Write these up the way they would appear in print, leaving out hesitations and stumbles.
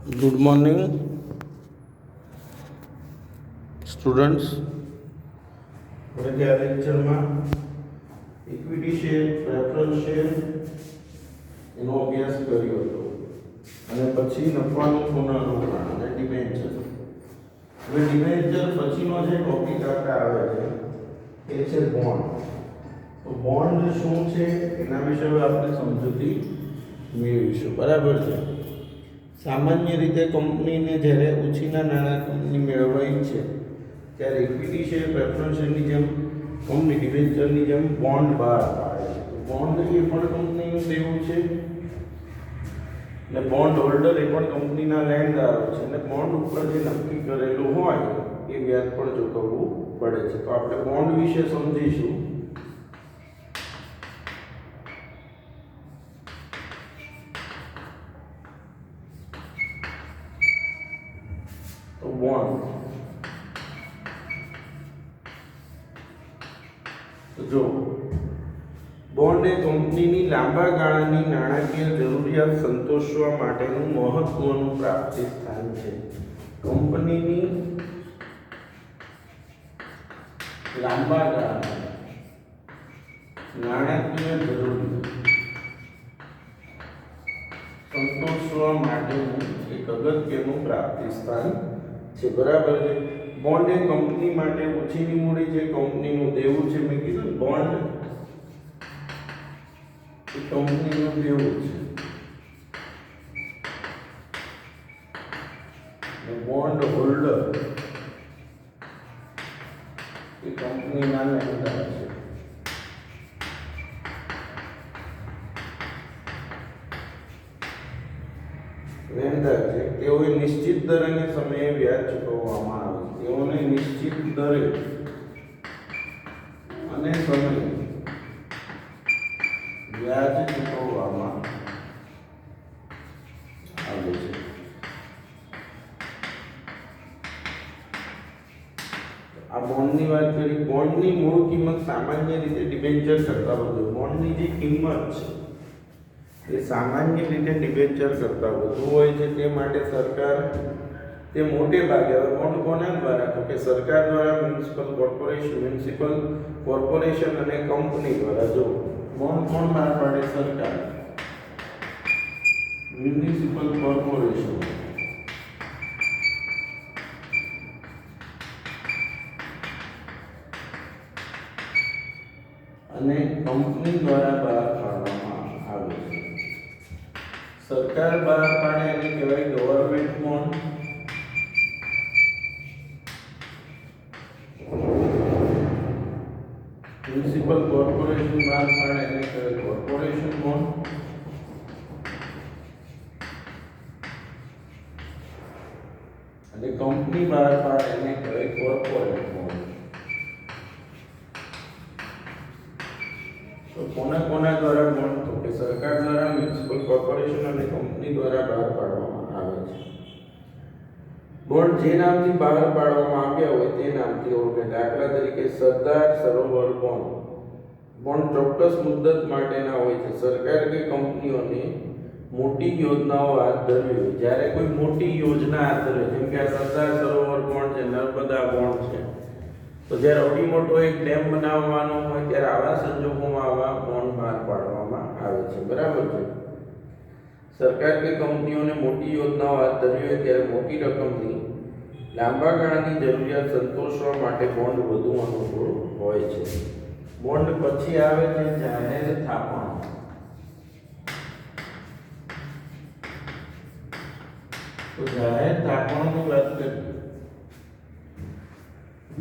Good morning, students. આપણે આ લેક્ચરમાં ઇક્વિટી શેર, પ્રેફરન્સ શેર એનો અભ્યાસ કર્યો હતો અને પછી નફાનું પુનઃરોકાણ અને ડિબેન્ચર. હવે ડિબેન્ચર પછીનો જે ટોપિક આપણે આવે છે એ છે બોન્ડ. તો બોન્ડ શું છે એના વિશે હવે આપણે સમજૂતી મેળવીશું. બરાબર છે. સામાન્ય રીતે કંપનીને જ્યારે ઓછીના નાણાં કંપની મેળવવા ઈચ્છે ત્યારે ઇક્વિટી શેર, પ્રેફરન્સ શેરની જેમ કંપની ડિબેન્ચરની જેમ બોન્ડ બહાર પાડે છે. બોન્ડ એ પણ કંપનીનું દેવું છે અને બોન્ડ હોલ્ડર એ પણ કંપનીના લેણદારો છે અને બોન્ડ ઉપર જે નક્કી કરેલું હોય એ વ્યાજ પણ ચૂકવવું પડે છે. તો આપણે બોન્ડ વિશે સમજીશું. તો બોન્ડ જો બોન્ડ એ કંપનીની લાંબા ગાળાની નાણાકીય જરૂરિયાત સંતોષવા માટેનું મહત્વનું પ્રાપ્તિ સ્થાન છે. કંપનીની લાંબા ગાળાની નાણાકીય જરૂરિયાત સંતોષવા માટેનું એક અગત્યનું પ્રાપ્તિ સ્થાન છે. બરાબર છે. બોન્ડ એ કંપની માટે ઓછીની મૂડી છે, કંપનીનું દેવું છે. મેં કીધું બોન્ડ એ કંપનીનું દેવું છે. બોન્ડ હોલ્ડર એ કંપનીના લેણદાર છે. લેણદાર છે. તેઓએ નિશ્ચિત દરે અને સમયે વ્યાજ ચૂકવવામાં આવે છે. તેઓને નિશ્ચિત દરે અને સમયે વ્યાજ ચૂકવવામાં આવે છે. આ બોન્ડની વાત કરી. બોન્ડની મૂળ કિંમત સામાન્ય રીતે ડિબેન્ચર કરતા વધુ. બોન્ડની જે કિંમત છે એ સામાન્ય રીતે ડિબેન્ચર કરતા વધુ હોય છે. તે માટે સરકાર તે મોટે ભાગે હવે બોન્ડ કોના દ્વારા, તો કે સરકાર દ્વારા, મ્યુનિસિપલ કોર્પોરેશન અને કંપની દ્વારા. જો બોન્ડ કોણ બહાર પાડે? સરકાર, મ્યુનિસિપલ કોર્પોરેશન અને કંપની દ્વારા બહાર પાડવામાં આવે છે. સરકાર બહાર પાડે એને કહેવાય ગવર્નમેન્ટ બોન્ડ. મ્યુનિસિપલ કોર્પોરેશન બહાર પાડે એને કહેવાય કોર્પોરેશન બોન્ડ. અને કંપની બહાર પાડે એને કહેવાય કોર્પોરેટ બોન્ડ. તો કોના દ્વારા બોન્ડ? તો કે સરકાર દ્વારા, મ્યુનિસિપલ કોર્પોરેશન અને કંપની દ્વારા બહાર પાડવામાં આવે છે. બોન્ડ જે નામથી બહાર પાડવામાં આવ્યા હોય તે નામથી ઓળખાય. દાખલા તરીકે સરદાર સરોવર બોન્ડ. બોન્ડ ચોક્કસ મુદ્દત માટેના હોય છે. સરકાર કે કંપનીઓને મોટી યોજનાઓ હાથ ધરવી હોય, જ્યારે કોઈ મોટી યોજના હાથ ધરે, જેમ કે આ સરદાર સરોવર બોન્ડ છે, નર્મદા બોન્ડ છે, તો જ્યારે અવડી મોટો એક ડેમ બનાવવાનો હોય ત્યારે આવા સંજોગોમાં આવા બોન્ડ બહાર પાડવામાં આવે છે. બરાબર છે. સરકાર કે કંપનીઓને મોટી યોજનાઓ હાથ ધરવી હોય ત્યારે મોટી રકમની લાંબા ગાળાની જરૂરિયાત સંતોષવા માટે બોન્ડ વધુ અનુકૂળ હોય છે. બોન્ડ પછી આવે છે જાહેર થાપણ. તો જાહેર થાપણની વાત કરીએ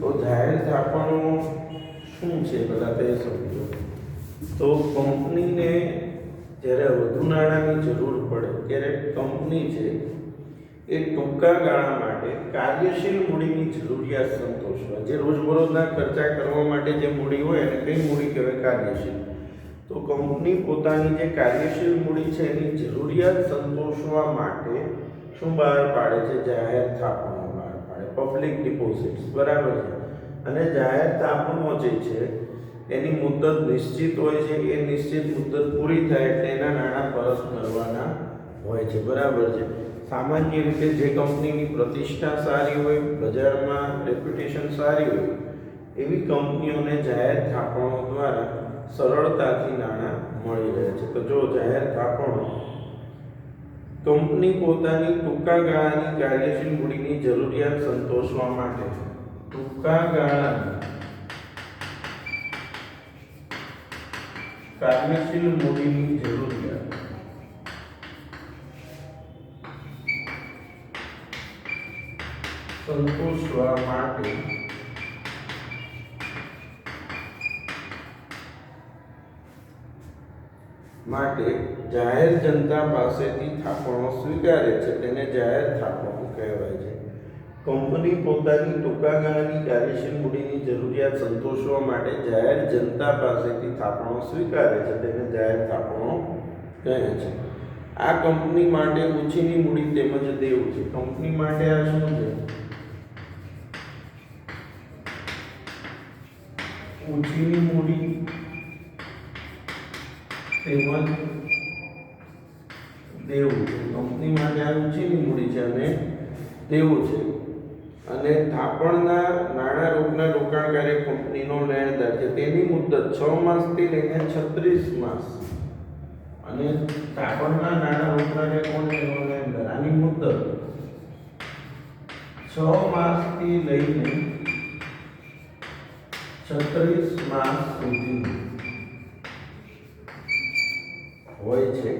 તો જાહેર થાપણો શું છે પહેલા તે સમજો. તો કંપનીને જ્યારે વધુ નાણાંની જરૂર પડે ત્યારે કંપની છે એ ટૂંકા ગાળા માટે કાર્યશીલ મૂડીની જરૂરિયાત સંતોષવા, જે રોજબરોજના ખર્ચા કરવા માટે જે મૂડી હોય એને કઈ મૂડી કહેવાય? કાર્યશીલ. તો કંપની પોતાની જે કાર્યશીલ મૂડી છે એની જરૂરિયાત સંતોષવા માટે શું બહાર પાડે છે? જાહેર થાપણો બહાર પાડે, પબ્લિક ડિપોઝિટ્સ. બરાબર છે. અને જાહેર થાપણો જે છે એની મુદ્દત નિશ્ચિત હોય છે. એ નિશ્ચિત મુદ્દત પૂરી થાય એટલે એના નાણાં પરત કરવાના હોય છે, બરાબર છે. સામાન્ય રીતે જે કંપનીની પ્રતિષ્ઠા સારી હોય, બજારમાં રેપ્યુટેશન સારી હોય, એવી કંપનીઓને જાહેર થાપણો દ્વારા સરળતાથી નાણાં મળી રહે છે. તો જો જાહેર થાપણો કંપની પોતાની ટૂંકા ગાળાની કાર્યશીલ મૂડીની જરૂરિયાત સંતોષવા માટે ટૂંકા ગાળાની કાર્યશીલ મૂડીની જરૂરિયાત સંતોષવા માટે જાહેર જનતા પાસેથી થાપણો સ્વીકારે છે, તેને જાહેર થાપણો કહેવાય છે. કંપની પોતાની ટૂંકા ગાળાની કાર્યશીલ મૂડીની જરૂરિયાત સંતોષવા માટે જાહેર જનતા પાસેથી થાપણો સ્વીકારે છે, તેને જાહેર થાપણો કહે છે. આ કંપની માટે ઓછીની મૂડી તેમજ દેવું છે. કંપની માટે આ શું છે? ઓછીની મૂડી તેમજ દેવું છે. કંપની માટે આ ઓછીની મૂડી છે અને દેવું છે. અને થાપણના નાણાં રોકાણકારી કંપનીનો લેણદાર છે, તેની મુદત 6 માસથી લઈને 36 માસ. અને થાપણના નાણાં રોકાણકારી કંપનીનો લેણદાર, આની મુદત 6 માસથી લઈને 36 માસ સુધી હોય છે.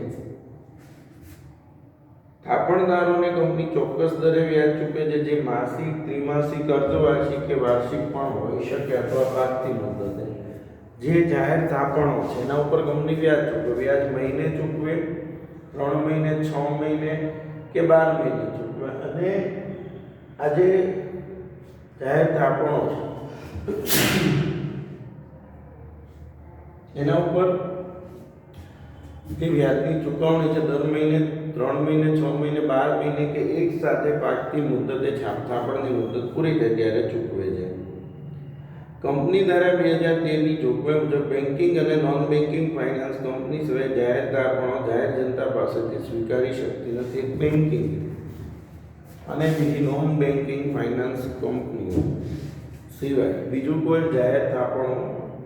થાપણદારોને કંપની ચોક્કસ દરે વ્યાજ ચૂકે છે, જે માસિક, ત્રિમાસિક, અર્ધવાર્ષિક કે વાર્ષિક પણ હોઈ શકે અથવા પાકતી મુદતે. જે જાહેર થાપણો છે એના ઉપર કંપની વ્યાજ ચૂકવે. વ્યાજ મહિને ચૂકવે, 3 મહિને, 6 મહિને કે 12 મહિને ચૂકવે. અને આ જે જાહેર થાપણો છે એના ઉપર જે વ્યાજની ચૂકવણી છે દર મહિને, 3 મહિને, 6 મહિને, 12 મહિને કે એક સાથે પાકતી મુદતે થાપણની મુદત પૂરી થાય ત્યારે ચૂકવે છે. કંપની દ્વારા 2013ની જોગવાઈ મુજબ બેન્કિંગ અને નોન બેન્કિંગ ફાઇનાન્સ કંપની સિવાય જાહેર થાપણો જાહેર જનતા પાસેથી સ્વીકારી શકતી નથી. બેન્કિંગ અને બીજી નોન બેન્કિંગ ફાઇનાન્સ કંપનીઓ સિવાય બીજું કોઈ જાહેર થાપણો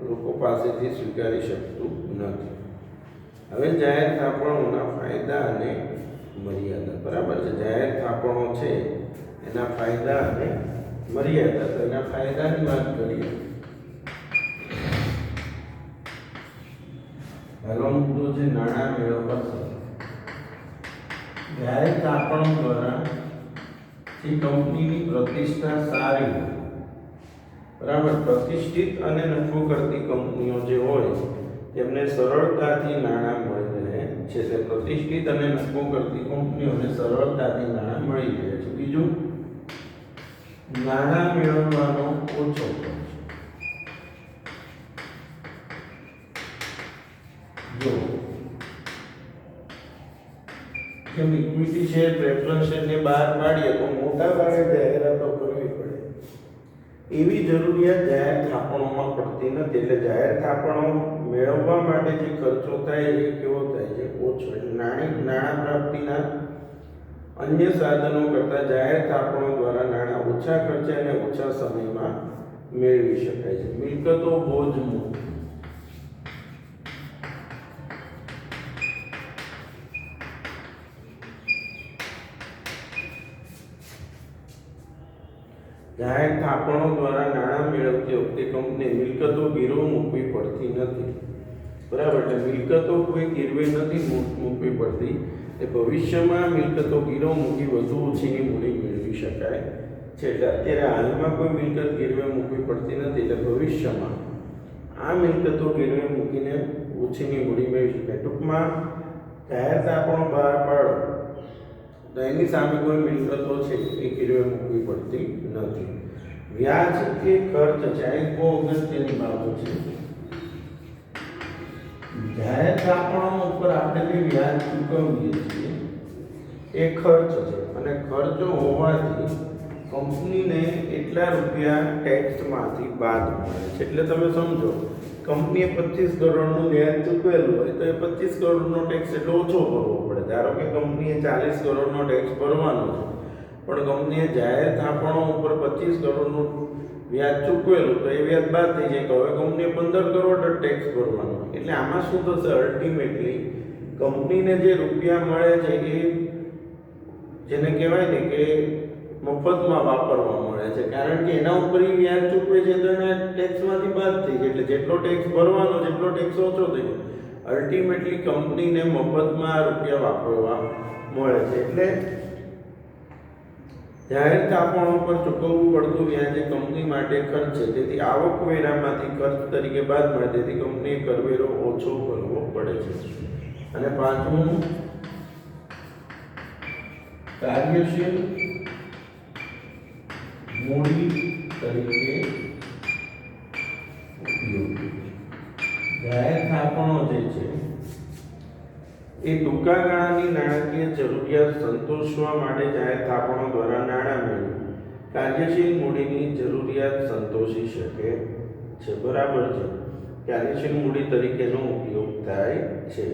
લોકો પાસેથી સ્વીકારી શકતું નથી. હવે જાહેર થાપણોના ફાયદા અને મર્યાદા, બરાબર છે. જાહેર થાપણો છે એના ફાયદા અને મર્યાદા. તો એના ફાયદાની વાત કરીએ. પહેલો મુદ્દો છે નાણાં મેળવવા સરળ. જાહેર થાપણો દ્વારા જે કંપનીની પ્રતિષ્ઠા સારી હોય, બરાબર, પ્રતિષ્ઠિત અને નફો કરતી કંપનીઓ જે હોય તેમને સરળતાથી નાણાં મળી રહે છે. તે પ્રતિષ્ઠિત અને નફો કરતી કંપનીઓને સરળતાથી નાણાં મળી રહે છે. બીજું, નાણાં મેળવવાનો ઓછો ખર્ચ. જો જેમ ઇક્વિટી શેર, પ્રેફરન્સ શેરને બહાર પાડીએ તો મોટા ભાગે જાહેરાતો કરવી પડે. એવી જરૂરિયાત જાહેર થાપણોમાં પડતી નથી. એટલે જાહેર થાપણો મેળવવા માટે જે ખર્ચો થાય એ કેવો થાય છે? ઓછો. નાણાં પ્રાપ્તિના અન્ય સાધનો કરતાં જાહેર થાપણો દ્વારા નાણાં ઓછા ખર્ચે અને ઓછા સમયમાં મેળવી શકાય છે. મિલકતો બોજ મુક્ત. જાહેર થાપણો દ્વારા નાણાં મેળવતી વખતે કંપની મિલકતો ગીરવે મૂકવી પડતી નથી, બરાબર. એટલે મિલકતો કોઈ ગીરવે નથી મૂકવી પડતી. એ ભવિષ્યમાં મિલકતો ગીરવે મૂકી વધુ ઓછીની મૂડી મેળવી શકાય છે. એટલે અત્યારે હાલમાં કોઈ મિલકત ગીરવે મૂકવી પડતી નથી. એટલે ભવિષ્યમાં આ મિલકતો ગીરવે મૂકીને ઓછીની મૂડી મેળવી શકાય. ટૂંકમાં જાહેર થાપણો બહાર પાડો તો એની સામે કોઈ મિલકતો છે એ ગીરવે મૂકવી પડતી નથી. વ્યાજ એ ખર્ચ છે, આ એક બહુ અગત્યની બાબત છે. જાહેર થાપણો ઉપર આપણે જે વ્યાજ ચૂકવીએ છીએ એ ખર્ચ છે, અને ખર્ચ હોવાથી કંપનીને એટલા રૂપિયા ટેક્સમાંથી બાદ મળે છે. એટલે તમે સમજો, કંપનીએ 25 કરોડનું વ્યાજ ચૂકવેલું હોય તો એ 25 કરોડનો ટેક્સ એટલો ઓછો ભરવો પડે. પડે. ધારો કે કંપનીએ 40 કરોડનો ટેક્સ ભરવાનો છે, પણ કંપનીએ જાહેર થાપણો ઉપર 25 કરોડનું વ્યાજ ચૂકવેલું, તો એ વ્યાજ બાદ થઈ જાય, તો હવે કંપનીએ 15 કરોડ જ ટેક્સ ભરવાનો. એટલે આમાં શું થશે, અલ્ટિમેટલી કંપનીને જે રૂપિયા મળે છે એ જેને કહેવાય ને કે મફતમાં વાપરવા મળે છે, કારણ કે એના ઉપર વ્યાજ ચૂકવે છે તો એના ટેક્સમાંથી બાદ થઈ જાય. એટલે જેટલો ટેક્સ ભરવાનો જેટલો ટેક્સ ઓછો થઈ જાય. અલ્ટિમેટલી કંપનીને મફતમાં આ રૂપિયા વાપરવા મળે છે. એટલે જાહેર થાપણો પર ચૂકવવું પડતું વ્યાજ એ કંપની માટે ખર્ચ છે, તેથી આવકવેરામાંથી ખર્ચ તરીકે બાદ મળે, તેથી કંપનીએ કરવેરો ઓછો કરવો પડે છે. અને પાંચમું, કાર્યશીલ મૂડી તરીકે ઉપયોગ. જાહેર થાપણો જે છે એ ટૂંકા ગાળાની નાણાકીય જરૂરિયાત સંતોષવા માટે જાહેર થાપણો દ્વારા નાણાં મેળવી કાર્યશીલ મૂડીની જરૂરિયાત સંતોષી શકે છે. બરાબર છે, કાર્યશીલ મૂડી તરીકેનો ઉપયોગ થાય છે.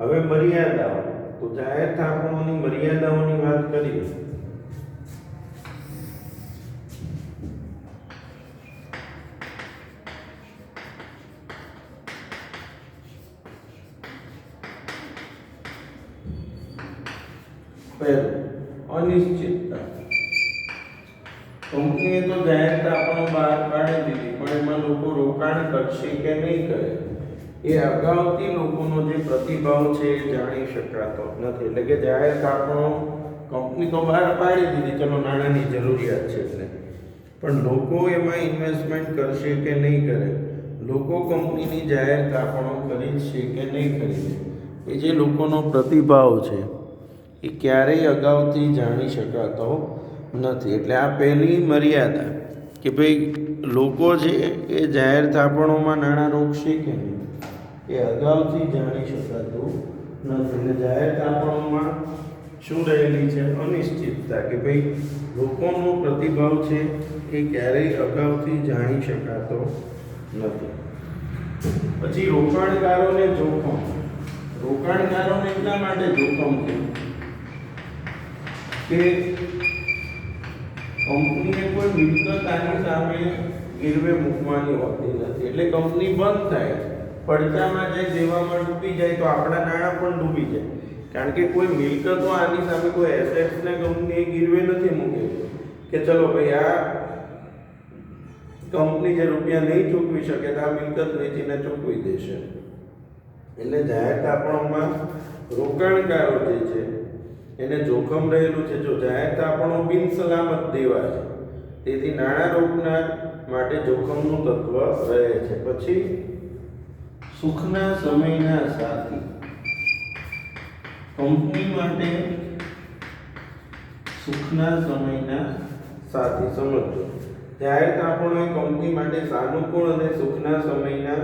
હવે મર્યાદાઓ, તો જાહેર થાપણોની મર્યાદાઓની વાત કરીએ. અનિશ્ચિતતા. કંપનીએ તો જાહેર થાપણો બહાર પાડી દીધી, પણ એમાં લોકો રોકાણ કરશે કે નહીં કરે એ અગાઉથી લોકોનો જે પ્રતિભાવ છે એ જાણી શકાતો નથી. એટલે કે જાહેર થાપણો કંપની તો બહાર પાડી દીધી, ચલો નાણાંની જરૂરિયાત છે એટલે, પણ લોકો એમાં ઇન્વેસ્ટમેન્ટ કરશે કે નહીં કરે, લોકો કંપનીની જાહેર થાપણો ખરીદશે કે નહીં ખરીદે, એ જે લોકોનો પ્રતિભાવ છે એ ક્યારેય અગાઉથી જાણી શકાતો નથી. એટલે આ પહેલી મર્યાદા કે ભાઈ લોકો છે એ જાહેર થાપણોમાં નાણાં રોકશે કે નહીં એ અગાઉથી જાણી શકાતું નથી. એટલે જાહેર થાપણોમાં શું રહેલી છે, અનિશ્ચિતતા, કે ભાઈ લોકોનો પ્રતિભાવ છે એ ક્યારેય અગાઉથી જાણી શકાતો નથી. પછી રોકાણકારોને જોખમ. રોકાણકારોને એટલા માટે જોખમ છે કે કંપનીએ કોઈ મિલકત આની સામે ગીરવે મૂકવાની હોતી નથી. એટલે કંપની બંધ થાય, પડતામાં જાય, દેવામાં ડૂબી જાય તો આપણા નાણાં પણ ડૂબી જાય, કારણ કે કોઈ મિલકતો આની સામે કોઈ એસેટ્સને કંપનીએ ગીરવે નથી મૂકેલી કે ચલો ભાઈ આ કંપની જે રૂપિયા નહીં ચૂકવી શકે તો આ મિલકત વેચીને ચૂકવી દેશે. એટલે જાહેર થાપણોમાં રોકાણકારો જે છે એને જોખમ રહેલું છે. જો જાહેર થાપણો બિન સલામત દેવા છે, તેથી નાણાં રોકનાર માટે જોખમનું તત્વ રહે છે. પછી સુખના સમયના સાથી. કંપની માટે સુખના સમયના સાથી સમજો. જાહેર થાપણો એ કંપની માટે સાનુકૂળ અને સુખના સમયના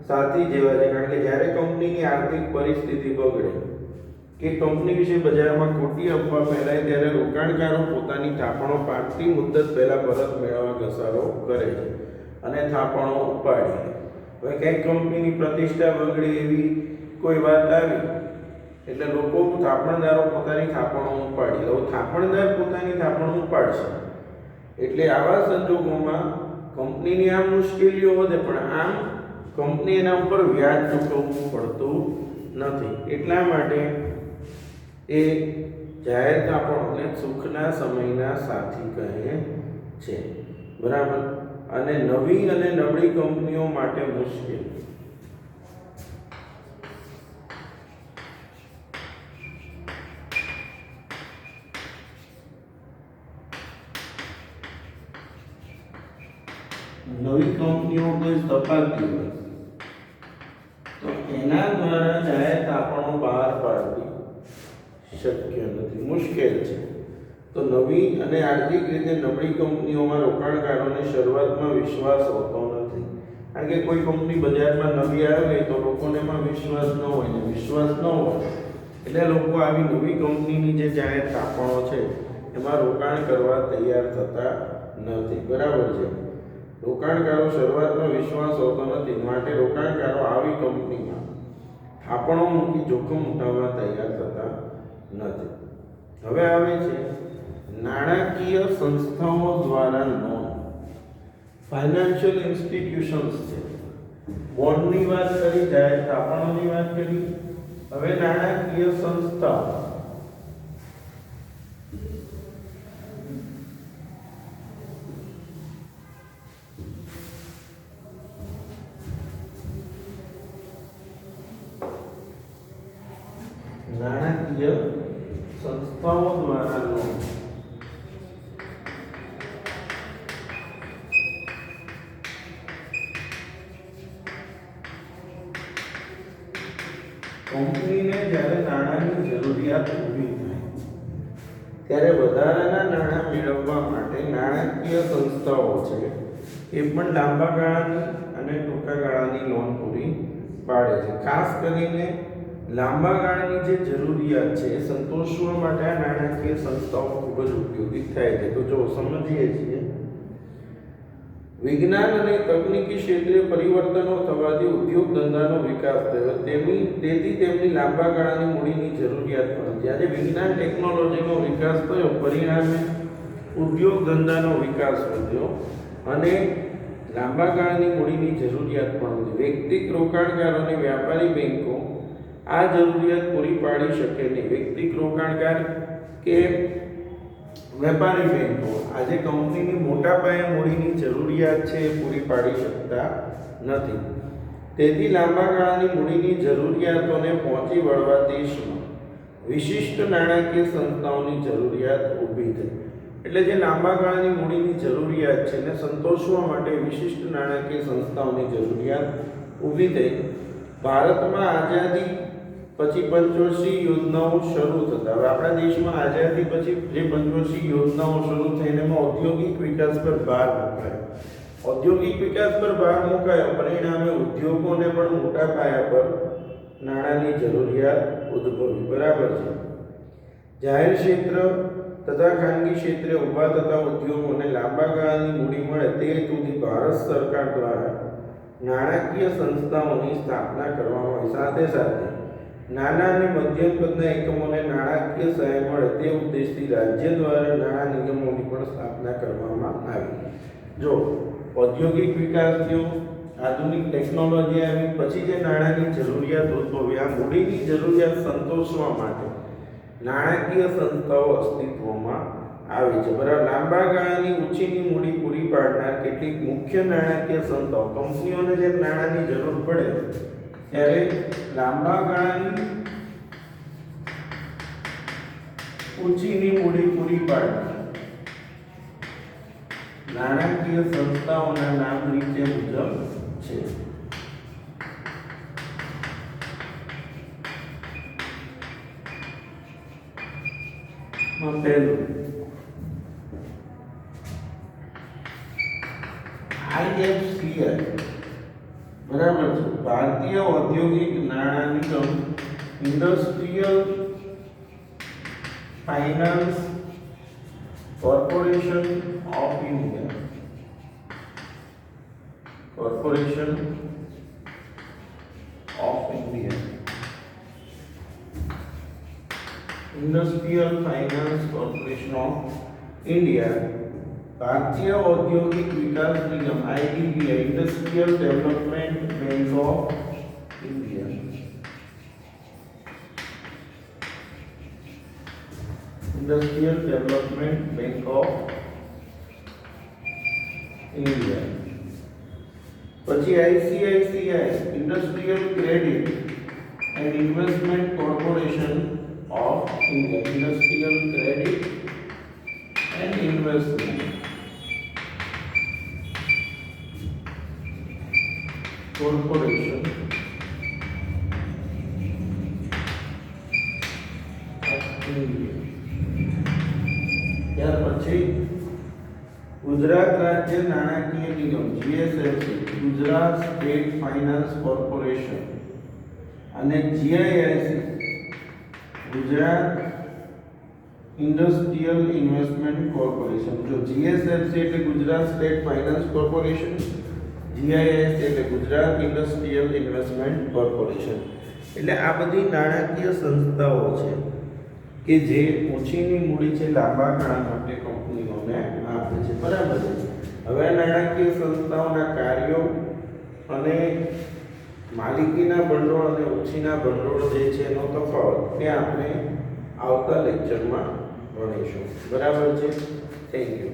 સાથી જેવા છે, કારણ કે જ્યારે કંપનીની આર્થિક પરિસ્થિતિ બગડે કે કંપની વિશે બજારમાં ખોટી અફવા ફેલાય ત્યારે રોકાણકારો પોતાની થાપણો પાકતી મુદ્દત પહેલા પરત મેળવવા ઘસારો કરે છે અને થાપણો ઉપાડી. હવે કંઈક કંપનીની પ્રતિષ્ઠા બગડી એવી કોઈ વાત આવી એટલે લોકો થાપણદારો પોતાની થાપણો ઉપાડી લે. થાપણદાર પોતાની થાપણો ઉપાડશે એટલે આવા સંજોગોમાં કંપનીની આમ મુશ્કેલીઓ વધે, પણ આમ કંપની એના ઉપર વ્યાજ ચૂકવવું પડતું નથી. એટલા માટે એ જાહેર થાપણોને સુખના સમયના સાથી કહે છે. બરાબર. અને નવી અને નબળી કંપનીઓ માટે મુશ્કેલ. નવી કંપનીઓ કોઈ સ્થપાતી હોય તો એના દ્વારા જાહેર થાપણો બહાર પાડવી શક્ય નથી, મુશ્કેલ છે. તો નવી અને આર્થિક રીતે નબળી કંપનીઓમાં રોકાણકારોને શરૂઆતમાં વિશ્વાસ હોતો નથી, કારણ કે કોઈ કંપની બજારમાં નવી આવે તો લોકોને પણ વિશ્વાસ ન હોય, ને વિશ્વાસ ન હોય એટલે લોકો આવી નવી કંપનીની જે જાહેર થાપણો છે એમાં રોકાણ કરવા તૈયાર થતા નથી. બરાબર છે. રોકાણકારો શરૂઆતમાં વિશ્વાસ હોતો નથી, માટે રોકાણકારો આવી કંપનીમાં આપણો મૂકી જોખમ ઉઠાવવા તૈયાર થતા નથી. હવે આવે છે નાણાકીય સંસ્થાઓ દ્વારા લોન. ફાઇનાન્શિયલ ઇન્સ્ટિટ્યુશન્સ છે. બોન્ડની વાત કરી, જાહેર થાપણોની વાત કરી. હવે નાણાકીય સંસ્થાઓ. નાણાકીય સંસ્થાઓ દ્વારા લોન. કંપનીને જ્યારે નાણાંની જરૂરિયાત ઊભી થાય ત્યારે વધારાના નાણાં મેળવવા માટે નાણાકીય સંસ્થાઓ છે એ પણ લાંબા ગાળાની અને ટૂંકા ગાળાની લોન પૂરી પાડે છે. ખાસ કરીને લાંબા ગાળાની જે જરૂરિયાત છે એ સંતોષવા માટે આ નાણાકીય સંસ્થાઓ ખૂબ જ ઉપયોગી થાય છે. તો જો સમજીએ છીએ, વિજ્ઞાન અને તકનીકી ક્ષેત્રે પરિવર્તનો થવાથી ઉદ્યોગ ધંધાનો વિકાસ થયો. તેથી તેમની લાંબા ગાળાની મૂડીની જરૂરિયાત પણ હતી. આજે વિજ્ઞાન ટેકનોલોજીનો વિકાસ થયો, પરિણામે ઉદ્યોગ ધંધાનો વિકાસ વધ્યો અને લાંબા ગાળાની મૂડીની જરૂરિયાત પણ હતી. વ્યક્તિગત રોકાણકારો અને વ્યાપારી બેંકો આ જરૂરિયાત પૂરી પાડી શકે નહીં. વ્યક્તિગત રોકાણકાર કે વેપારી બેંકો આજે કંપનીની મોટા પાયે મૂડીની જરૂરિયાત છે એ પૂરી પાડી શકતા નથી. તેથી લાંબા ગાળાની મૂડીની જરૂરિયાતોને પહોંચી વળવા દેશમાં વિશિષ્ટ નાણાકીય સંસ્થાઓની જરૂરિયાત ઊભી થઈ. એટલે જે લાંબા ગાળાની મૂડીની જરૂરિયાત છે એને સંતોષવા માટે વિશિષ્ટ નાણાકીય સંસ્થાઓની જરૂરિયાત ઊભી થઈ. ભારતમાં આઝાદી પછી પંચવર્ષીય યોજનાઓ શરૂ થતા. હવે આપણા દેશમાં આઝાદી પછી જે પંચવર્ષીય યોજનાઓ શરૂ થઈને એમાં ઔદ્યોગિક વિકાસ પર ભાર મુકાયો. ઔદ્યોગિક વિકાસ પર ભાર મુકાયો, પરિણામે ઉદ્યોગોને પણ મોટા પાયા પર નાણાંની જરૂરિયાત ઉદ્ભવી. બરાબર છે. જાહેર ક્ષેત્ર તથા ખાનગી ક્ષેત્રે ઊભા થતા ઉદ્યોગોને લાંબા ગાળાની મૂડી મળે તે હેતુથી ભારત સરકાર દ્વારા નાણાકીય સંસ્થાઓની સ્થાપના કરવામાં આવી. સાથે સાથે નાના અને મધ્યમ કદના એકમોને નાણાકીય સહાય મળે તે ઉદ્દેશથી રાજ્ય દ્વારા નાણાં નિગમોની પણ સ્થાપના કરવામાં આવી. જો ઔદ્યોગિક વિકાસ થયો, આધુનિક ટેકનોલોજી આવી, પછી જે નાણાંની જરૂરિયાત ઉદ્ભવી, આ મૂડીની જરૂરિયાત સંતોષવા માટે નાણાકીય સંસ્થાઓ અસ્તિત્વમાં આવી છે. બરાબર. લાંબા ગાળાની ઊંચીની મૂડી પૂરી પાડનાર કેટલીક મુખ્ય નાણાકીય સંસ્થાઓ. કંપનીઓને જે નાણાંની જરૂર પડે ત્યારે લાંબા ગાળાની ઊંચીની મૂડી પૂરી પાડનાર નાણાકીય સંસ્થાઓના નામ નીચે મુજબ છે. પહેલું IFCI. બરાબર છે. ભારતીય ઔદ્યોગિક નાણાં નિગમ, industrial finance corporation of India. Corporation of India. Industrial finance corporation of India, भारतीय औद्योगिक विकास निगम IDBI, industrial development bank of India. Industrial development bank of India. પછી ICICI, industrial credit and investment corporation of India, Industrial Credit and Investment Corporation of India. ત્યાર પછી ગુજરાત રાજ્ય નાણાકીય નિગમ GSFC, Gujarat state finance corporation અને GIIC, Gujarat industrial investment corporation. જો GSFC એટલે Gujarat state finance corporation, GIIC એટલે Gujarat industrial investment corporation. એટલે આ બધી નાણાકીય સંસ્થાઓ છે કે જે ઓછીની મૂડી છે લાંબા ગાળા માટે કંપનીઓને આપે છે, બરાબર છે. હવે આ નાણાકીય સંસ્થાઓના કાર્યો અને માલિકીના ભંડોળ અને ઓછીના ભંડોળ જે છે એનો તફાવત તે આપણે આવતા લેક્ચરમાં ભણીશું, બરાબર છે. Thank you.